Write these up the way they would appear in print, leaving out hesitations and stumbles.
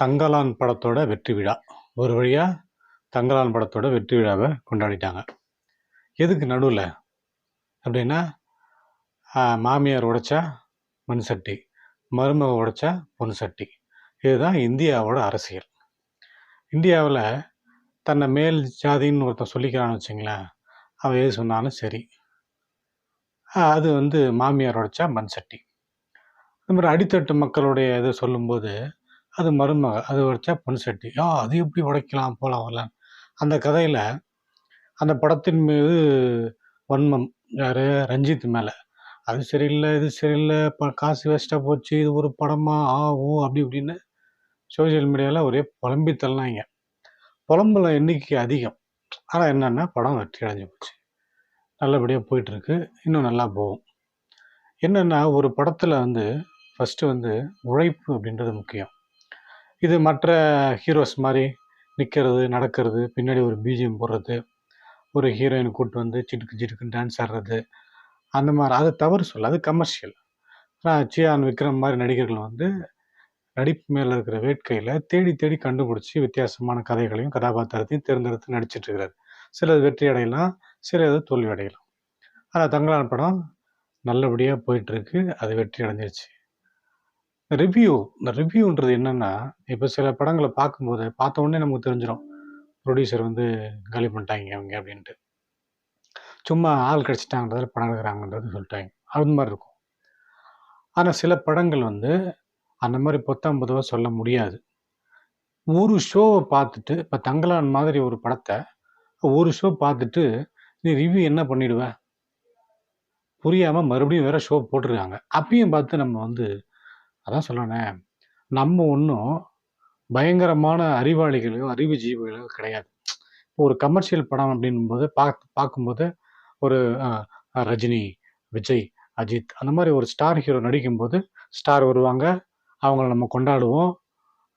தங்கலான் படத்தோட வெற்றி விழா. ஒரு வழியா தங்கலான் படத்தோட வெற்றி விழாவை கொண்டாடிட்டாங்க. எதுக்கு நடுவில் அப்படின்னா, மாமியார் உடைச்சா மண் சட்டி, மருமக உடைச்சா பொன் சட்டி. இதுதான் இந்தியாவோட அரசியல். இந்தியாவில் தன்னை மேல் ஜாதின்னு ஒருத்தன் சொல்லிக்கிறான்னு வச்சுங்களேன், அவன் எது சொன்னாலும் சரி. அது மாமியார் உடைச்சா மண் சட்டி. இந்த மாதிரி அடித்தட்டு மக்களுடைய இதை சொல்லும்போது, அது மருமக, அது உடைச்சா பொன் சட்டி. அது எப்படி உடைக்கலாம், போலாம் வரலாம். அந்த கதையில் அந்த படத்தின் மீது வன்மம் யார், ரஞ்சித் மேலே. அது சரியில்லை, இது சரியில்லை, காசு வேஸ்ட்டாக போச்சு, இது ஒரு படமா, ஓ அப்படி இப்படின்னு சோசியல் மீடியாவில் ஒரே புலம்பி தள்ளினாங்க. புலம்புல எண்ணிக்கை அதிகம். ஆனால் என்னென்னா, படம் வெற்றி அடைஞ்சு போச்சு, நல்லபடியாக போயிட்டுருக்கு, இன்னும் நல்லா போகும். என்னென்னா, ஒரு படத்தில் ஃபஸ்ட்டு உழைப்பு அப்படின்றது முக்கியம். இது மற்ற ஹீரோஸ் மாதிரி நிற்கிறது, நடக்கிறது, பின்னாடி ஒரு பிஜிஎம் போடுறது, ஒரு ஹீரோயின் கூப்பிட்டு சிட்டுக்கு சிட்டுக்குன்னு டான்ஸ் ஆடுறது, அந்த மாதிரி. அது தவறு சொல்ல, அது கமர்ஷியல். ஆனால் சியான், விக்ரம் மாதிரி நடிகர்கள் நடிப்பு மேலே இருக்கிற வேட்கையில் தேடி தேடி கண்டுபிடிச்சி வித்தியாசமான கதைகளையும் கதாபாத்திரத்தையும் தேர்ந்தெடுத்து நடிச்சிட்ருக்கிறார். சிலது வெற்றி அடையலாம், சிலது தோல்வி அடையலாம். ஆனால் தங்கலான் படம் நல்லபடியாக போயிட்டுருக்கு, அது வெற்றி அடைஞ்சிருச்சு. இந்த ரிவ்யூன்றது என்னென்னா, இப்போ சில படங்களை பார்த்த உடனே நமக்கு தெரிஞ்சிடும், ப்ரொடியூசர் காலி பண்ணிட்டாங்க அவங்க அப்படின்ட்டு. சும்மா ஆள் கிடச்சிட்டாங்கன்றது படம் எடுக்கிறாங்கன்றது சொல்லிட்டாங்க, அது மாதிரி இருக்கும். ஆனால் சில படங்கள் அந்த மாதிரி பொத்தாம் பொதுவாக சொல்ல முடியாது. ஒரு ஷோவை பார்த்துட்டு, இப்போ தங்கலான் மாதிரி ஒரு படத்தை ஒரு ஷோ பார்த்துட்டு நீ ரிவ்யூ என்ன பண்ணிடுவ? புரியாமல் மறுபடியும் வேறு ஷோ போட்டிருக்காங்க. அப்பயும் பார்த்து நம்ம அதான் சொல்லணே, நம்ம ஒன்றும் பயங்கரமான அறிவாளிகளோ அறிவு ஜீவிகளோ கிடையாது. இப்போ ஒரு கமர்ஷியல் படம் அப்படின்போது பார்க்கும்போது ஒரு ரஜினி, விஜய், அஜித் அந்த மாதிரி ஒரு ஸ்டார் ஹீரோ நடிக்கும்போது ஸ்டார் வருவாங்க, அவங்கள நம்ம கொண்டாடுவோம்,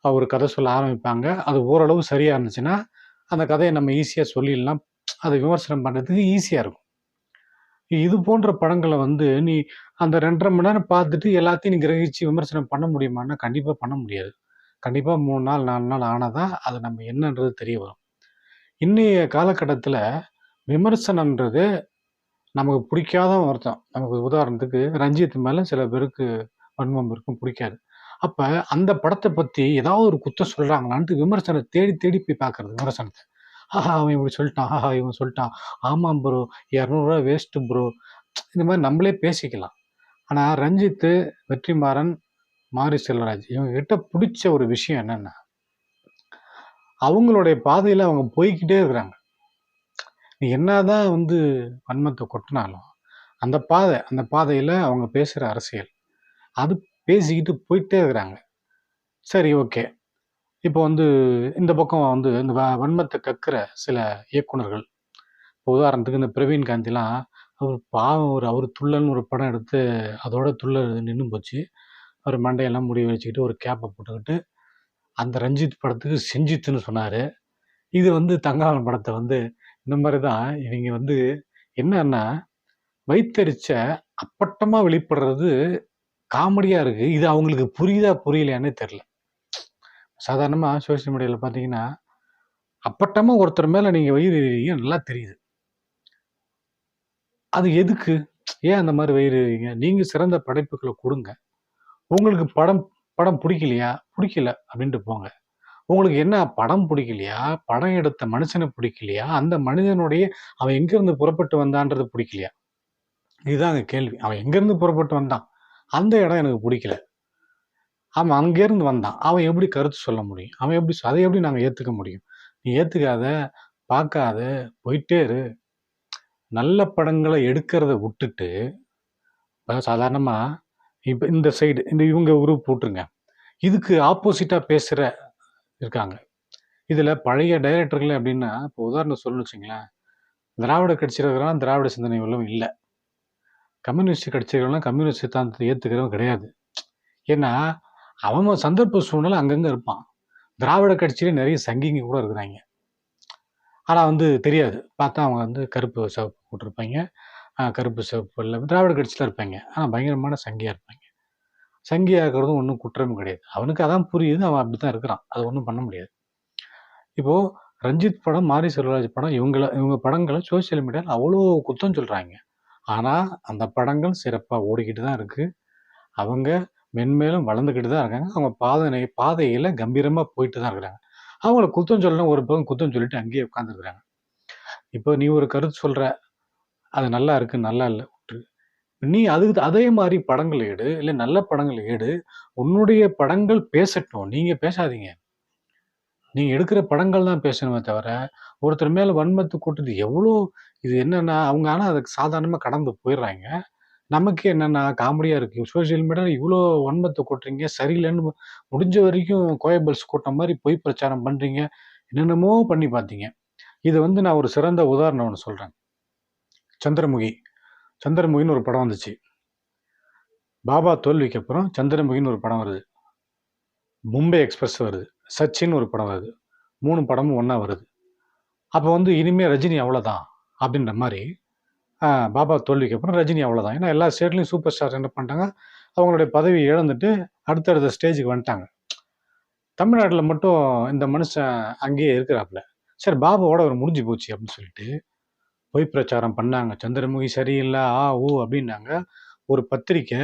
ஒரு கதை சொல்ல ஆரம்பிப்பாங்க. அது ஓரளவு சரியாக இருந்துச்சுன்னா அந்த கதையை நம்ம ஈஸியாக சொல்லிடலாம், அதை விமர்சனம் பண்ணுறதுக்கு ஈஸியாக இருக்கும். இது போன்ற படங்களை நீ அந்த 2.5 மணி நேரம் பார்த்துட்டு எல்லாத்தையும் நீ கிரகிச்சு விமர்சனம் பண்ண முடியுமான்னா கண்டிப்பாக பண்ண முடியாது. கண்டிப்பாக 3 நாள் 4 நாள் ஆனால் தான் அது நம்ம என்னன்றது தெரிய வரும். இன்றைய காலகட்டத்தில் விமர்சனன்றது நமக்கு பிடிக்காத ஒருத்தன், நமக்கு உதாரணத்துக்கு ரஞ்சித் மேலே சில பேருக்கு வன்மம் இருக்கும், பிடிக்காது. அப்போ அந்த படத்தை பற்றி ஏதாவது ஒரு குத்தம் சொல்கிறாங்களான்ட்டு விமர்சனம் தேடி தேடி போய் பார்க்குறது. விமர்சனத்தை அவன் இப்படி சொல்லிட்டான், இவன் சொல்லிட்டான், ஆமாம் ப்ரோ, 200 வேஸ்ட்டு ப்ரோ, இந்த மாதிரி நம்மளே பேசிக்கலாம். ஆனால் ரஞ்சித்து, வெற்றிமாறன், மாரி செல்வராஜ் இவங்க கிட்ட பிடிச்ச ஒரு விஷயம் என்னென்னா, அவங்களுடைய பாதையில் அவங்க போய்கிட்டே இருக்கிறாங்க. நீ என்னதான் வன்மத்தை கொட்டினாலும் அந்த பாதையில் அவங்க பேசுகிற அரசியல், அது பேசிக்கிட்டு போயிட்டே இருக்கிறாங்க. சரி, ஓகே. இப்போ இந்த பக்கம் இந்த வன்மத்தை கற்கிற சில இயக்குனர்கள், இப்போ உதாரணத்துக்கு இந்த பிரவீன் காந்திலாம், அவர் பாவம், அவர் துள்ளல்னு ஒரு படம் எடுத்து அதோட துள்ளல் நின்று போச்சு. அவர் மண்டையெல்லாம் முடி வச்சுக்கிட்டு ஒரு கேப்பை போட்டுக்கிட்டு அந்த ரஞ்சித் படத்துக்கு செஞ்சித்துன்னு சொன்னார். இது தங்கலான் படத்தை இந்த மாதிரி தான் இவங்க என்னன்னா, வைத்தறிச்ச அப்பட்டமாக வெளிப்படுறது காமெடியாக இருக்குது. இது அவங்களுக்கு புரியுதா புரியலையானே தெரில. சாதாரணமாக சோசியல் மீடியாவில் பார்த்தீங்கன்னா, அப்பட்டமாக ஒருத்தர் மேலே நீங்கள் வயிறுறீங்க, நல்லா தெரியுது. அது எதுக்கு? ஏன் அந்த மாதிரி வயிறுறீங்க? நீங்கள் சிறந்த படைப்புகளை கொடுங்க. உங்களுக்கு படம் பிடிக்கலையா? பிடிக்கல அப்படின்ட்டு போங்க. உங்களுக்கு என்ன படம் பிடிக்கலையா? படம் எடுத்த மனுஷனை பிடிக்கலையா? அந்த மனிதனுடைய அவன் எங்கேருந்து புறப்பட்டு வந்தான்றது பிடிக்கலையா? இதுதான் அங்கே கேள்வி. அவன் எங்கேருந்து புறப்பட்டு வந்தான், அந்த இடம் எனக்கு பிடிக்கல. அவன் அங்கேருந்து வந்தான், அவன் எப்படி கருத்து சொல்ல முடியும்? அவன் எப்படி அதை எப்படி நாங்கள் ஏற்றுக்க முடியும்? நீ ஏற்றுக்காத, பார்க்காத, போயிட்டே இரு. நல்ல படங்களை எடுக்கிறத விட்டுட்டு, சாதாரணமாக இப்போ இந்த சைடு இவங்க குரூப் போட்டுருங்க, இதுக்கு ஆப்போசிட்டாக பேசுகிற இருக்காங்க. இதில் பழைய டைரக்டர்கள் அப்படின்னா, இப்போ உதாரணம் சொல்லணும்னு வச்சுங்களேன், திராவிட கட்சியில் இருக்கிறான், திராவிட சிந்தனை உள்ளவன் இல்லை. கம்யூனிஸ்ட் கட்சிகள்லாம் கம்யூனிஸ்ட் சித்தாந்தத்தை ஏற்றுக்கிறவன் கிடையாது. ஏன்னா அவன் சந்தர்ப்ப சூழ்நிலை அங்கங்கே இருப்பான். திராவிட கட்சியிலே நிறைய சங்கிங்க கூட இருக்கிறாங்க. ஆனால் தெரியாது. பார்த்தா அவங்க கருப்பு சிவப்பு போட்டிருப்பாங்க, கருப்பு சிவப்பு இல்லை திராவிட கட்சியில் இருப்பாங்க. ஆனால் பயங்கரமான சங்கியாக இருப்பாங்க. சங்கியா இருக்கிறதும் ஒண்ணும் குற்றமும் கிடையாது. அவனுக்கு அதான் புரியுது. அவன் அப்படித்தான் இருக்கிறான். அது ஒண்ணும் பண்ண முடியாது. இப்போ ரஞ்சித் படம், மாரி செல்வராஜ் படம் இவங்க படங்கள சோசியல் மீடியால அவ்வளோ குத்தம் சொல்றாய்ங்க. ஆனா, அந்த படங்கள் சிறப்பா ஓடிக்கிட்டு தான் இருக்கு. அவங்க மென்மேலும் வளர்ந்துக்கிட்டு தான் இருக்காங்க. அவங்க பாதையில கம்பீரமா போயிட்டு தான் இருக்கிறாங்க. அவங்கள குத்தம் சொல்லணும் ஒரு பக்கம் குத்தம் சொல்லிட்டு அங்கேயே உட்கார்ந்துருக்காங்க. இப்போ நீ ஒரு கருத்து சொல்ற, அது நல்லா இருக்கு, நல்லா இல்ல விட்டுரு. நீ அதுக்கு அதே மாரி படங்கள் எடு. இல்ல நல்ல படங்கள் எடு. உன்னுடைய படங்கள் பேசட்டும். நீங்க பேசாதீங்க. நீங்க எடுக்கிற படங்கள் தான் பேசணுமே தவிர, ஒருத்தர் மேல வன்மத்த கொட்டுது எவ்வளோ இது என்னன்னா, அவங்க ஆனா அதுக்கு சாதாரணமா கடந்து போயிடுறாய்ங்க. நமக்கே என்னன்னா காமெடியா இருக்கு. சோசியல் மீடியால இவ்ளோ வன்மத்த கொட்டுறீங்க, சரியில்லன்னு முடிஞ்ச வரைக்கும் கோயபல்ஸ் கூட்டம் மாரி பொய் பிரச்சாரம் பண்றீங்க. என்னென்னமோ பண்ணி பார்த்தீங்க. இது வந்து நான் ஒரு சிறந்த உதாரணம் ஒண்ணு சொல்றேன். சந்திரமுகி. சந்திரமுகின்னு ஒரு படம் வந்துச்சு. பாபா தோல்விக்கு அப்புறம் சந்திரமுகின்னு ஒரு படம் வருது. மும்பை எக்ஸ்பிரஸ் வருது. சச்சின்னு ஒரு படம் வருது. 3 படமும் ஒண்ணா வருது. அப்ப வந்து இனிமே ரஜினி அவ்வளோதான். அப்படின்ற மாரி பாபா தோல்விக்கு அப்புறம் ரஜினி அவ்வளோதான். ஏன்னா எல்லா ஸ்டேட்லயும் சூப்பர் ஸ்டார் என்ன பண்ணிட்டாங்க, அவங்களுடைய பதவிய இழந்துட்டு அடுத்தடுத்த ஸ்டேஜுக்கு வந்துட்டாங்க. தமிழ்நாட்டுல மட்டும் இந்த மனுஷன் அங்கேயே இருக்கிறாப்புல. சரி பாபாவோட அவர் முடிஞ்சு போச்சு அப்படின்னு சொல்லிட்டு பொய் பிரச்சாரம் பண்ணாங்க. சந்திரமுகி சரியில்ல, ஊ அப்படின்னாங்க. ஒரு பத்திரிக்கை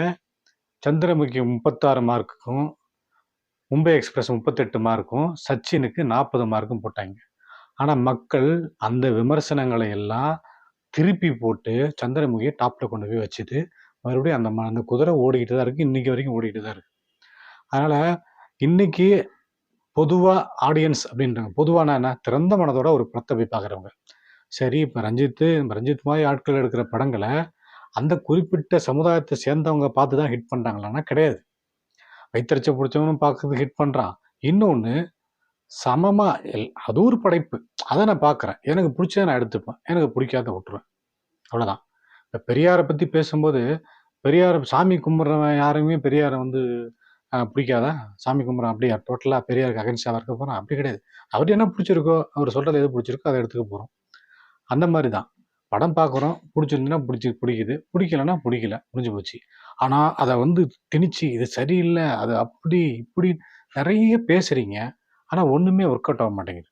சந்திரமுகி 36 மார்க்குக்கும், மும்பை எக்ஸ்பிரஸ் 38 மார்க்கும், சச்சினுக்கு 40 மார்க்கும் போட்டாங்க. ஆனா மக்கள் அந்த விமர்சனங்களை எல்லாம் திருப்பி போட்டு சந்திரமுகியை டாப்ல கொண்டு போய் வச்சுட்டு மறுபடியும் அந்த குதிரை ஓடிக்கிட்டு தான் இருக்கு. இன்னைக்கு வரைக்கும் ஓடிக்கிட்டு தான் இருக்கு. அதனால இன்னைக்கு பொதுவா ஆடியன்ஸ் அப்படின்றாங்க. பொதுவான என்ன திறந்த மனதோட ஒரு படத்தை போய் பார்க்குறவங்க. சரி இப்ப ரஞ்சித் மாதிரி ஆட்கள் எடுக்கிற படங்களை அந்த குறிப்பிட்ட சமுதாயத்தை சேர்ந்தவங்க பார்த்து தான் ஹிட் பண்றாங்களான்னா கிடையாது. வைத்தறிச்ச பிடிச்சவனும் பார்க்கறது ஹிட் பண்றான். இன்னொன்னு சமமா அது ஒரு படைப்பு. அதை நான் பார்க்குறேன். எனக்கு பிடிச்சதை நான் எடுத்துப்பேன். எனக்கு பிடிக்காத விட்டுருவேன். அவ்வளோதான். இப்போ பெரியாரை பற்றி பேசும்போது பெரியார் சாமி கும்பிட்றவன் யாருமே பெரியாரை வந்து பிடிக்காதா? சாமி கும்பிட்றான் அப்படியே டோட்டலாக பெரியாருக்கு அகென்ஸ்டாக இருக்க போகிறான் அப்படி கிடையாது. அவருக்கு என்ன பிடிச்சிருக்கோ அவர் சொல்கிறது எது பிடிச்சிருக்கோ அதை எடுத்துக்க போகிறோம். அந்த மாதிரி தான் படம் பார்க்குறோம். பிடிச்சிருந்துன்னா பிடிக்குது, பிடிக்கலன்னா பிடிக்கல, முடிஞ்சு போச்சு. ஆனால் அதை வந்து திணிச்சு இது சரியில்லை, அது அப்படி இப்படி நிறைய பேசுறீங்க. ஆனால் ஒன்றுமே ஒர்க் அவுட் ஆக மாட்டேங்குது.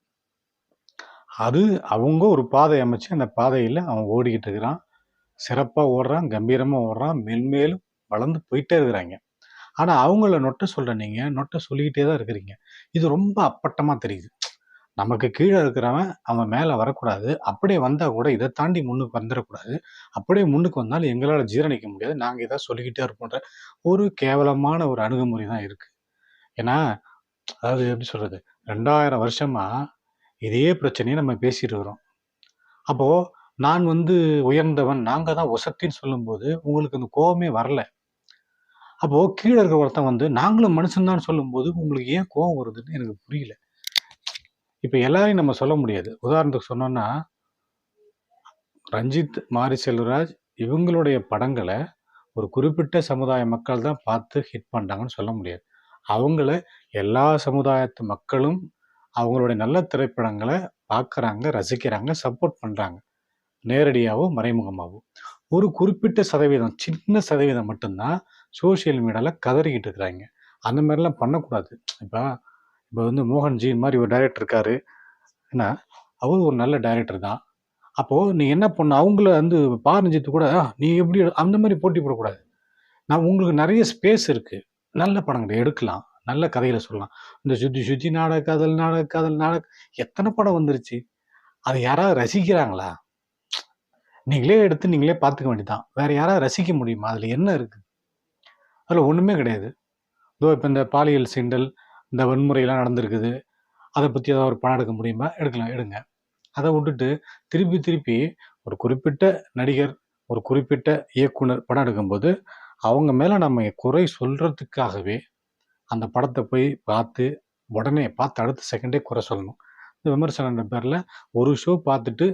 அது அவங்க ஒரு பாதை அமைச்சு அந்த பாதையில் அவன் ஓடிக்கிட்டு இருக்கிறான். சிறப்பாக ஓடுறான், கம்பீரமாக ஓடுறான், மென்மேலும் வளர்ந்து போயிட்டே இருக்கிறாங்க. ஆனால் அவங்கள நொட்ட சொல்கிற நீங்கள் நொட்ட சொல்லிக்கிட்டே தான் இருக்கிறீங்க. இது ரொம்ப அப்பட்டமாக தெரியுது. நமக்கு கீழே இருக்கிறவன் அவன் மேலே வரக்கூடாது. அப்படியே வந்தால் கூட இதை தாண்டி முன்னுக்கு வந்துடக்கூடாது. அப்படியே முன்னுக்கு வந்தாலும் எங்களால் ஜீரணிக்க முடியாது. நாங்கள் இதை சொல்லிக்கிட்டே இருப்போன்ற ஒரு கேவலமான ஒரு அணுகுமுறை தான் இருக்குது. ஏன்னா அதாவது எப்படி சொல்கிறது 2000 வருஷமா இதே பிரச்சனையை நம்ம பேசிட்டு வரோம். அப்போது நான் வந்து உயர்ந்தவன், நாங்கள் தான் ஒசத்தின்னு சொல்லும்போது உங்களுக்கு அந்த கோபமே வரல. அப்போது கீழே இருக்கிற ஒருத்தன் வந்து நாங்களும் மனுஷன்தான் சொல்லும்போது உங்களுக்கு ஏன் கோபம் வருதுன்னு எனக்கு புரியல. இப்போ எல்லாரையும் நம்ம சொல்ல முடியாது. உதாரணத்துக்கு சொன்னோன்னா ரஞ்சித், மாரி செல்வராஜ் இவங்களுடைய படங்களை ஒரு குறிப்பிட்ட சமுதாய மக்கள் தான் பார்த்து ஹிட் பண்ணுறாங்கன்னு சொல்ல முடியாது. அவங்கள எல்லா சமுதாயத்து மக்களும் அவங்களுடைய நல்ல திரைப்படங்களை பார்க்குறாங்க, ரசிக்கிறாங்க, சப்போர்ட் பண்ணுறாங்க. நேரடியாகவும் மறைமுகமாகவும். ஒரு குறிப்பிட்ட சதவீதம், சின்ன சதவீதம் மட்டும்தான் சோசியல் மீடியாவில் கதறிக்கிட்டு இருக்கிறாங்க. அந்த மாதிரிலாம் பண்ணக்கூடாது. இப்போ இப்போ வந்து மோகன்ஜி மாதிரி ஒரு டைரக்டர் இருக்காரு. ஏன்னா அவர் ஒரு நல்ல டைரக்டர் தான். அப்போது நீ என்ன பண்ண அவங்கள வந்து பாரஞ்சித்து கூட நீ எப்படி அந்த மாதிரி போட்டி போடக்கூடாது. நான் உங்களுக்கு நிறைய ஸ்பேஸ் இருக்குது. நல்ல படங்களை எடுக்கலாம். நல்ல கதைகளை சொல்லலாம். இந்த சுத்தி சுத்தி நாடக காதல் எத்தனை படம் வந்துருச்சு. அதை யாராவது ரசிக்கிறாங்களா? நீங்களே எடுத்து நீங்களே பார்த்துக்க வேண்டியதான். வேற யாராவது ரசிக்க முடியுமா? அதில் என்ன இருக்கு? அதில் ஒன்றுமே கிடையாது. இதோ இப்போ இந்த பாலியல் சீண்டல், இந்த வன்முறையெல்லாம் நடந்திருக்குது. அதை பற்றி ஏதாவது ஒரு படம் எடுக்க முடியுமா? எடுக்கலாம், எடுங்க. அதை விட்டுட்டு திருப்பி திருப்பி ஒரு குறிப்பிட்ட நடிகர், ஒரு குறிப்பிட்ட இயக்குனர் படம் எடுக்கும்போது அவங்க மேலே நம்ம குறை சொல்கிறதுக்காகவே அந்த படத்தை போய் பார்த்து உடனே பார்த்து அடுத்த செகண்டே குறை சொல்லணும். இந்த விமர்சனன்ற பேரில் ஒரு ஷோ பார்த்துட்டு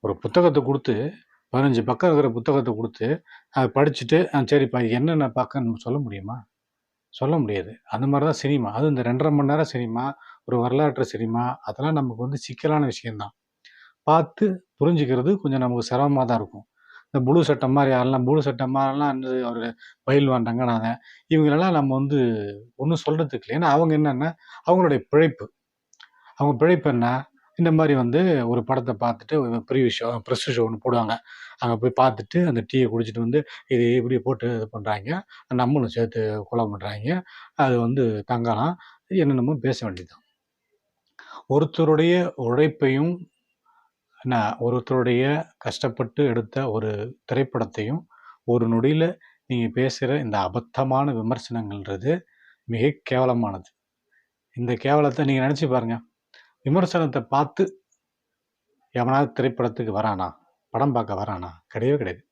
ஒரு புத்தகத்தை கொடுத்து 15 பக்கம் இருக்கிற புத்தகத்தை கொடுத்து அதை படிச்சுட்டு சரிப்பா என்னென்ன பார்க்க நம்ம சொல்ல முடியுமா? சொல்ல முடியாது. அந்த மாதிரி தான் சினிமா. அதுவும் இந்த 2.5 மணி நேரம் சினிமா, ஒரு வரலாற்று சினிமா அதெல்லாம் நமக்கு வந்து சிக்கலான விஷயம்தான். பார்த்து புரிஞ்சுக்கிறது கொஞ்சம் நமக்கு சிரமமாக தான் இருக்கும். இந்த ப்ளூ சட்டை மாதிரி யாரெல்லாம் ப்ளூ சட்டை மாதிரிலாம் வந்து ஒரு பயில்வான் ரங்கநாதன் இவங்களெல்லாம் நம்ம வந்து ஒன்றும் சொல்கிறதுக்கு இல்லை. ஏன்னா அவங்க என்னென்னா அவங்களுடைய பிழைப்பு. அவங்க பிழைப்பு என்ன, இந்த மாதிரி வந்து ஒரு படத்தை பார்த்துட்டு ப்ரீவியூ ஷோ ப்ரெஸ் ஷோ ஒன்று போடுவாங்க. அங்கே போய் பார்த்துட்டு அந்த டீயை குடிச்சிட்டு வந்து இது இப்படி போட்டு இது பண்ணுறாங்க, நம்மளும் சேர்த்து கொலை பண்ணுறாங்க, அது வந்து தங்கலாம் என்னென்னமோ பேச வேண்டியதுதான். ஒருத்தருடைய உழைப்பையும் ஒருத்தருடைய கஷ்டப்பட்டு எடுத்த ஒரு திரைப்படத்தையும் ஒரு நொடியில் நீங்கள் பேசுகிற இந்த அபத்தமான விமர்சனங்கள்ன்றது மிக கேவலமானது. இந்த கேவலத்தை நீங்கள் நினச்சி பாருங்கள். விமர்சனத்தை பார்த்து எவனாவது திரைப்படத்துக்கு வரானா, படம் பார்க்க வரானா? கிடையவே கிடையாது.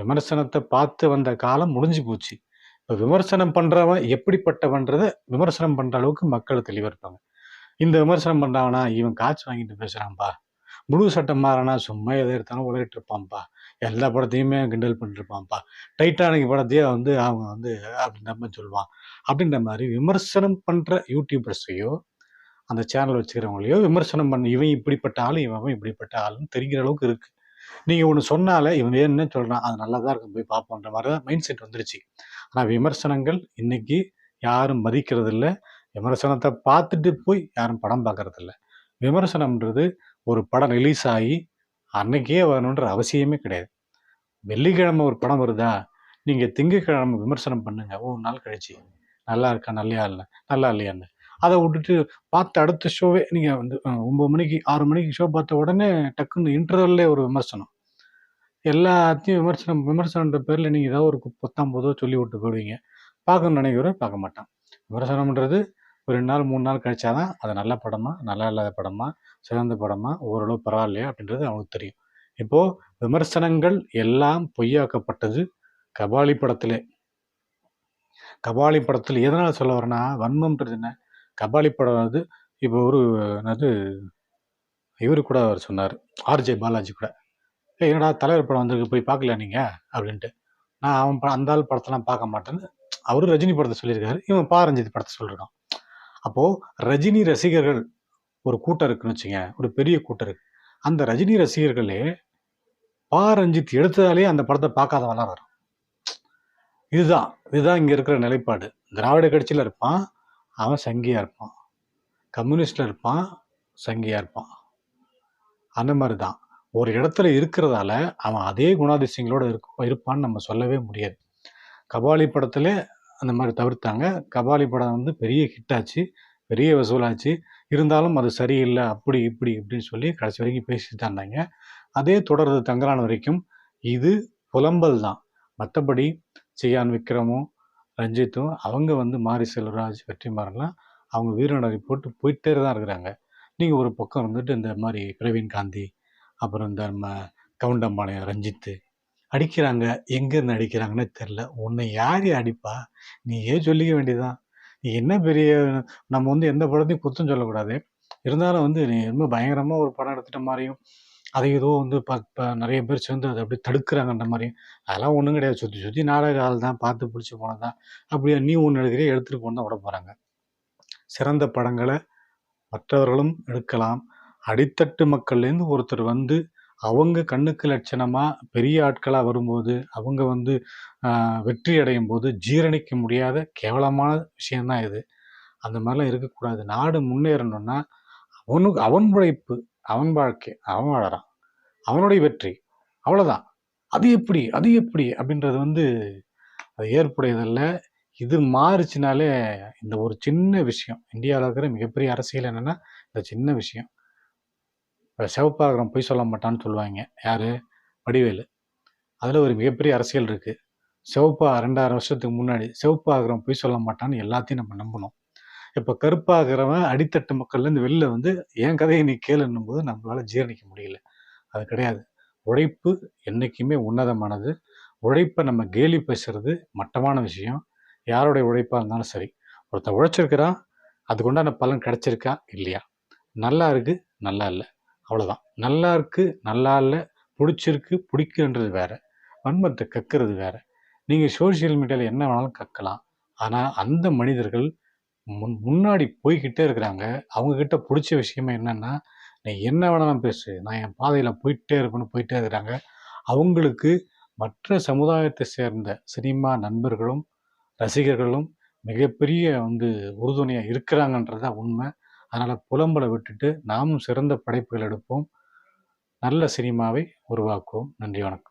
விமர்சனத்தை பார்த்து வந்த காலம் முடிஞ்சு போச்சு. இப்போ விமர்சனம் பண்ணுறவன் எப்படிப்பட்டவன்றதை விமர்சனம் பண்ணுற அளவுக்கு மக்கள் தெளிவாக இருப்பாங்க. இந்த விமர்சனம் பண்ணுறாங்கன்னா இவன் காய்ச்சி வாங்கிட்டு பேசுகிறான்ப்பா, முழு சட்டம் மாறினா சும்மா எதை எடுத்தாலும் உலகிட்டு இருப்பான்ப்பா, எல்லா படத்தையுமே கிண்டல் பண்ணிருப்பான்ப்பா, டைட்டானிக் படத்தையே வந்து அவங்க வந்து அப்படின்ற மாதிரி சொல்லுவான் அப்படின்ற மாதிரி விமர்சனம் பண்ணுற யூடியூபர்ஸையோ அந்த சேனல் வச்சுக்கிறவங்களையோ விமர்சனம் பண்ண இவன் இப்படிப்பட்ட ஆள், இவன் இப்படிப்பட்ட ஆளுன்னு தெரிகிற அளவுக்கு இருக்குது. நீங்கள் ஒன்று சொன்னாலே இவன் வேணும்னே சொல்கிறான், அது நல்லா தான் இருக்கும் போய் பார்ப்போன்ற மாதிரி தான் மைண்ட் செட் வந்துருச்சு. ஆனால் விமர்சனங்கள் இன்னைக்கு யாரும் மதிக்கிறது இல்லை. விமர்சனத்தை பார்த்துட்டு போய் யாரும் படம் பார்க்கறதில்ல. விமர்சனம்ன்றது ஒரு படம் ரிலீஸ் ஆகி அன்னைக்கே வரணுன்ற அவசியமே கிடையாது. வெள்ளிக்கிழமை ஒரு படம் வருதா, நீங்கள் திங்கக்கிழமை விமர்சனம் பண்ணுங்க, ஒரு நாள் கழிச்சு நல்லா இருக்கா நல்லா இல்லையான்னு. அதை விட்டுட்டு பார்த்த அடுத்த ஷோவே நீங்கள் வந்து 9 மணிக்கு 6 மணிக்கு ஷோ பார்த்த உடனே டக்குன்னு இன்டர்வல்லே ஒரு விமர்சனம். எல்லாத்தையும் விமர்சனன்ற பேரில் நீங்கள் ஏதாவது ஒரு பொத்தாம் போதோ சொல்லி விட்டு போயிடுவீங்க. பார்க்கணும்னு நினைக்கிறோம், பார்க்க மாட்டான். விமர்சனம்ன்றது ஒரு 2 நாள் 3 நாள் கழிச்சாதான் அது நல்ல படமா, நல்லா இல்லாத படமா, சிறந்த படமா, ஓரளவு பரவாயில்லையா அப்படின்றது அவனுக்கு தெரியும். இப்போது விமர்சனங்கள் எல்லாம் பொய்யாக்கப்பட்டது கபாலி படத்திலே. கபாலி படத்தில் எதனால் சொல்ல வரேன்னா, வன்மம்ன்றது என்ன, கபாலி படம் வந்து இப்போ ஒரு என்னது இவரு கூட அவர் சொன்னார், ஆர்ஜே பாலாஜி கூட, என்னடா தலைவர் படம் வந்திருக்கு போய் பார்க்கல நீங்கள் அப்படின்ட்டு. நான் அவன் அந்த ஆள் படத்தெல்லாம் பார்க்க மாட்டேன்னு அவரும் ரஜினி படத்தை சொல்லியிருக்காரு, இவன் பா ரஞ்சித் படத்தை சொல்லியிருக்கான். அப்போது ரஜினி ரசிகர்கள் ஒரு கூட்டம் இருக்குன்னு வச்சுங்க, ஒரு பெரிய கூட்டம் இருக்கு. அந்த ரஜினி ரசிகர்களே பா ரஞ்சித் எடுத்ததாலே அந்த படத்தை பார்க்காத வளர்றாரு. இதுதான் இங்கே இருக்கிற நிலைப்பாடு. திராவிட கட்சியில் இருப்பான் அவன் சங்கியாக இருப்பான், கம்யூனிஸ்டில் இருப்பான் சங்கியாக இருப்பான். அந்த மாதிரி தான் ஒரு இடத்துல இருக்கிறதால அவன் அதே குணாதிசயங்களோடு இருப்பான்னு நம்ம சொல்லவே முடியாது. கபாலி படத்தில் அந்த மாதிரி தவிர்த்தாங்க. கபாலி படம் வந்து பெரிய ஹிட்டாச்சு, பெரிய வசூலாச்சு. இருந்தாலும் அது சரியில்லை, அப்படி இப்படி இப்படின்னு சொல்லி கடைசி வரைக்கும் பேசிட்டு தான் இருந்தாங்க. அதே தொடர்றது தங்கலான வரைக்கும். இது புலம்பல் தான். மற்றபடி சியான் விக்ரமும் ரஞ்சித்தும் அவங்க வந்து மாரி செல்வராஜ் வெற்றிமாறன்லாம் அவங்க வீரநடை போட்டு போயிட்டே தான் இருக்கிறாங்க. நீங்கள் ஒரு பக்கம் வந்துட்டு இந்த மாதிரி பிரவீன் காந்தி, அப்புறம் இந்த நம்ம கவுண்டம்பாளையம் ரஞ்சித்து அடிக்கிறாங்க. எங்கேருந்து அடிக்கிறாங்கன்னே தெரில. உன்னை யார் அடிப்பா, நீ ஏன் சொல்லிக்க வேண்டியதுதான். நீ என்ன பெரிய, நம்ம வந்து எந்த படத்தையும் குத்தம் சொல்லக்கூடாது. இருந்தாலும் வந்து நீ ரொம்ப பயங்கரமாக ஒரு படம் எடுத்துட்ட மாதிரியும், அதை ஏதோ வந்து நிறைய பேர் சேர்ந்து அதை அப்படியே தடுக்கிறாங்கன்ற மாதிரியும், அதெல்லாம் ஒன்றும் கிடையாது. சுற்றி சுற்றி நாடக ஆள் தான், பார்த்து பிடிச்சி போனது தான். அப்படியே நீ ஒன்று எடுக்கிறே எடுத்துகிட்டு போன தான் விட போகிறாங்க. சிறந்த படங்களை மற்றவர்களும் எடுக்கலாம். அடித்தட்டு மக்கள்லேருந்து ஒருத்தர் வந்து அவங்க கண்ணுக்கு லட்சணமாக பெரிய ஆட்களாக வரும்போது, அவங்க வந்து வெற்றி அடையும் போது ஜீரணிக்க முடியாத கேவலமான விஷயந்தான் இது. அந்த மாதிரிலாம் இருக்கக்கூடாது. நாடு முன்னேறணும்னா அவன் உழைப்பு, அவன் வாழ்க்கை, அவன் வாழறான், அவனுடைய வெற்றி, அவ்வளோதான். அது எப்படி அப்படின்றது வந்து அது ஏற்புடையதில்லை. இது மாறுச்சுனாலே இந்த ஒரு சின்ன விஷயம், இந்தியாவில் இருக்கிற மிகப்பெரிய அரசியல் என்னென்னா இந்த சின்ன விஷயம். சிவப்பாகரம் பொய் சொல்ல மாட்டான்னு சொல்லுவாங்க. யார்? வடிவேலு. அதில் ஒரு மிகப்பெரிய அரசியல் இருக்குது. 2000 வருஷத்துக்கு முன்னாடி சிவப்பாகரம் பொய் சொல்ல மாட்டான்னு எல்லாத்தையும் நம்ம நம்பணும். இப்போ கருப்பாகிறவன் அடித்தட்டு மக்கள்லேருந்து வெளில வந்து என் கதையை நீ கேளுன்னும் போது நம்மளால் ஜீரணிக்க முடியல. அது கிடையாது. உழைப்பு என்றைக்குமே உன்னதமானது. உழைப்பை நம்ம கேலி பேசுறது மட்டமான விஷயம். யாருடைய உழைப்பாக இருந்தாலும் சரி, ஒருத்தன் உழைச்சிருக்கிறான், அதுக்கு உண்டான பலன் கிடைச்சிருக்கா இல்லையா, நல்லா இருக்கு நல்லா இல்லை, அவ்வளோதான். நல்லா இருக்கு நல்லா இல்லை, பிடிச்சிருக்கு பிடிக்குன்றது வேற, வன்மத்தை கக்கிறது வேற. நீங்கள் சோசியல் மீடியாவில் என்ன வேணாலும் கக்கலாம். ஆனால் அந்த மனிதர்கள் முன்னாடி போய்கிட்டே இருக்கிறாங்க. அவங்கக்கிட்ட பிடிச்ச விஷயமே என்னென்னா, நீ என்ன வேணாலும் பேசு, நான் என் பாதையில் போயிட்டே இருப்பேன்னு போயிட்டே இருக்கிறாங்க. அவங்களுக்கு மற்ற சமுதாயத்தை சேர்ந்த சினிமா நண்பர்களும், ரசிகர்களும் மிகப்பெரிய உறுதுணையா இருக்கிறாங்கன்றது தான் உண்மை. அதனால புலம்பல விட்டுட்டு, நாமும் சிறந்த படைப்புகள் எடுப்போம். நல்ல சினிமாவை உருவாக்குவோம். நன்றி, வணக்கம்.